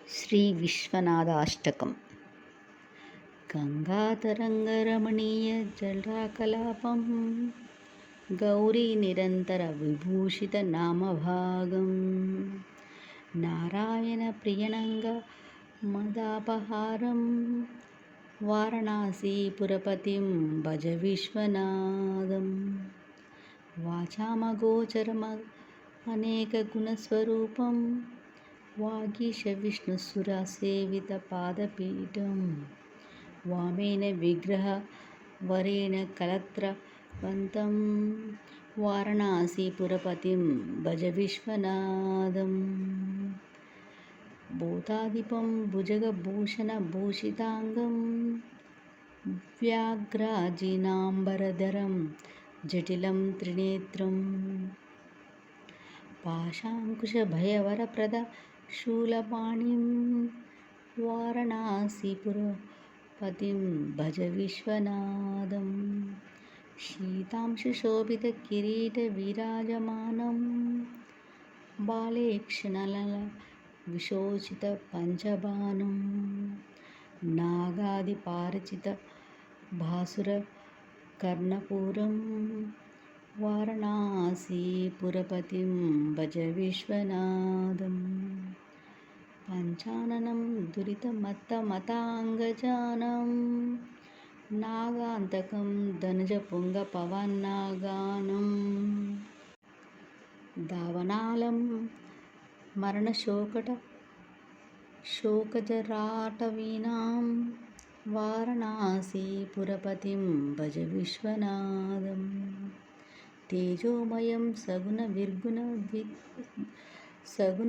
శ్రీ విశ్వనాథాష్టకం. గంగాతరంగరమణీయ జలకలాపం గౌరీ నిరంతర విభూషిత నామభాగం నారాయణ ప్రియనంగ మదాపహారం వారణాసీపురపతిం భజ విశ్వనాథం. వాచామగోచరమ అనేక గుణస్వరూపం వాగీశ విష్ణుసురసేవిత పాదపీఠం వామేన విగ్రహ వరేణ కలత్రవంతం వారణాసీపురపతిం భజ విశ్వనాథం. భూతాధిపం భుజగభూషణ భూషితాంగం వ్యాఘ్రాజినాంబరధరం జటిలం త్రినేత్రం పాశాంకుశభయవరప్రద శూలపాణిం వారణాసీపురపతిం భజ విశ్వనాథం. శీతాంశుశోభితకిరీటవిరాజమానం బాలేక్షణలల విశోచిత పంచబాణం నాగాదిపారచిత భాసుర కర్ణపూరం వారణాసీపురపతిం భజ విశ్వనాథం. పంచాననం దురితమత్తమతాంగజానం నాగాంతకం ధనుజపుంగపవన్నాగానం దావనాలం మరణశోకజరాటవీనాం వారణాసీపురపతిం భజ విశ్వనాథం. తేజోమయం సగుణ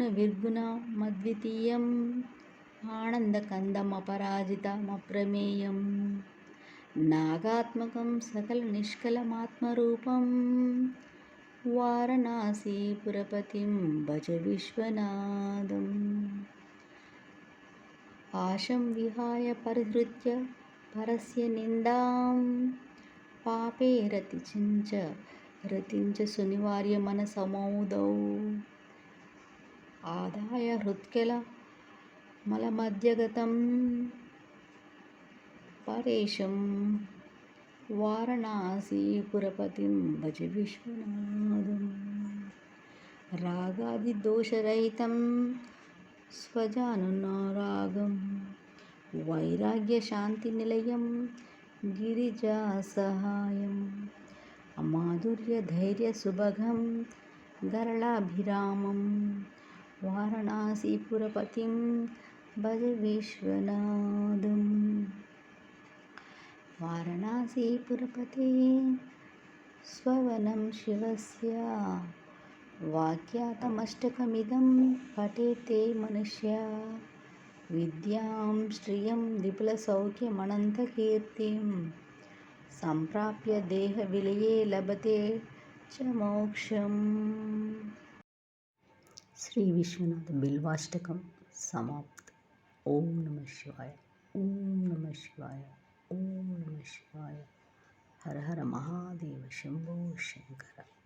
నిర్గుణమద్వితీయం ఆనందకందమపరాజితమప్రమేయం నాగాత్మకం సకల నిష్కలమాత్మరూపం వారణాసీపురపతిం భజ విశ్వనాథం. ఆశం విహాయ పరిహృత్య పరస్య నిందాం పాపే రతించ సునివార్య మనసమౌదౌ ఆదాయ హృత్కల మలమధ్యగతం పరేశం వారణాసీపురపతిం భజ విశ్వనాథం. రాగాదిదోషరహితం స్వజానురాగం వైరాగ్యశాంతినిలయం గిరిజాసహాయం మాధుర్యధైర్యసుభగం గరళాభిరామం వారణాసీపురపతిం భజ విశ్వనాథం. వారణాసీపురపతే స్వవనం శివస్య వాక్యాతమష్టకమిదం పఠేతే మనుష్యా విద్యాం శ్రియం విపులసౌఖ్యమనంతకీర్తిం సంప్రాప్య దేహ విలయే లభతే చ మోక్షం. శ్రీ విశ్వనాథ బిల్వాష్టకం సమాప్తం. ఓం నమః శివాయ. ఓం నమః శివాయ. ఓం నమః శివాయ. హర హర మహాదేవ శంభో శంకర.